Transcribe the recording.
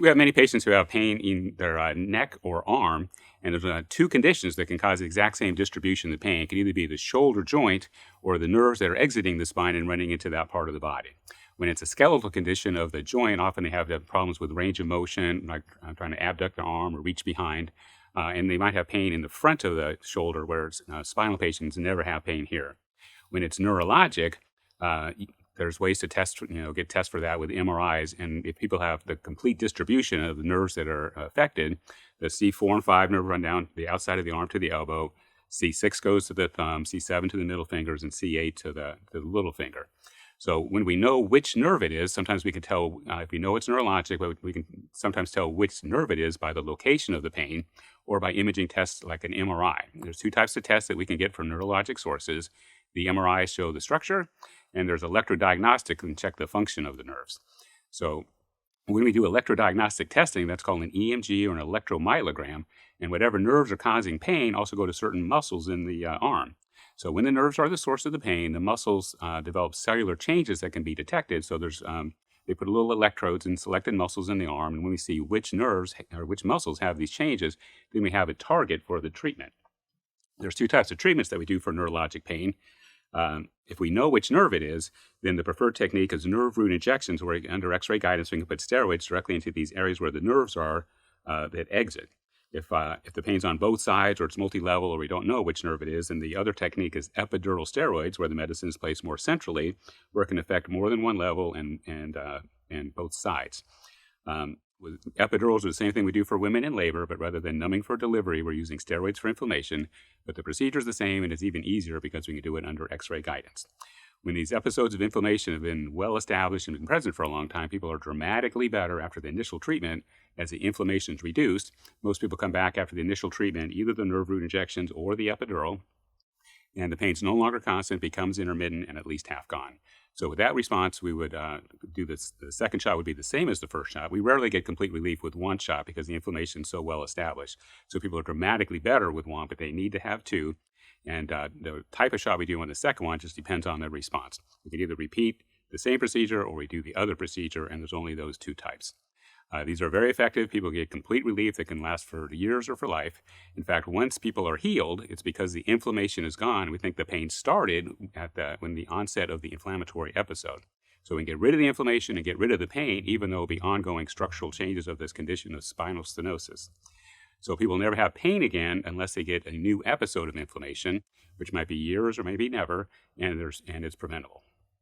we have many patients who have pain in their neck or arm, and there's two conditions that can cause the exact same distribution of the pain. It can either be the shoulder joint or the nerves that are exiting the spine and running into that part of the body. When it's a skeletal condition of the joint, often they have problems with range of motion, like trying to abduct the arm or reach behind, and they might have pain in the front of the shoulder, whereas spinal patients never have pain here. When it's neurologic, there's ways to test, get tests for that with MRIs. And if people have the complete distribution of the nerves that are affected, the C4 and 5 nerve run down the outside of the arm to the elbow, C6 goes to the thumb, C7 to the middle fingers, and C8 to the little finger. So when we know which nerve it is, sometimes we can tell, if we know it's neurologic, but we can sometimes tell which nerve it is by the location of the pain or by imaging tests like an MRI. There's two types of tests that we can get from neurologic sources. The MRI show the structure, and there's electrodiagnostic and check the function of the nerves. So when we do electrodiagnostic testing, that's called an EMG or an electromyelogram, and whatever nerves are causing pain also go to certain muscles in the arm. So when the nerves are the source of the pain, the muscles develop cellular changes that can be detected. So there's they put little electrodes in selected muscles in the arm, and when we see which nerves or which muscles have these changes, then we have a target for the treatment. There's two types of treatments that we do for neurologic pain. If we know which nerve it is, then the preferred technique is nerve root injections, where under X-ray guidance we can put steroids directly into these areas where the nerves are that exit. If the pain's on both sides or it's multi-level or we don't know which nerve it is, then the other technique is epidural steroids, where the medicine is placed more centrally, where it can affect more than one level and both sides. With epidurals are the same thing we do for women in labor, but rather than numbing for delivery, we're using steroids for inflammation. But the procedure is the same, and it's even easier because we can do it under X-ray guidance. When these episodes of inflammation have been well established and been present for a long time, people are dramatically better after the initial treatment as the inflammation is reduced. Most people come back after the initial treatment, either the nerve root injections or the epidural, and the pain's no longer constant, becomes intermittent, and at least half gone. So with that response, we would do this. The second shot would be the same as the first shot. We rarely get complete relief with one shot because the inflammation is so well established. So people are dramatically better with one, but they need to have two. And the type of shot we do on the second one just depends on the response. We can either repeat the same procedure or we do the other procedure, and there's only those two types. These are very effective. People get complete relief that can last for years or for life. In fact, once people are healed, it's because the inflammation is gone. We think the pain started when the onset of the inflammatory episode. So we can get rid of the inflammation and get rid of the pain, even though there will be ongoing structural changes of this condition of spinal stenosis. So people never have pain again unless they get a new episode of inflammation, which might be years or maybe never, and it's preventable.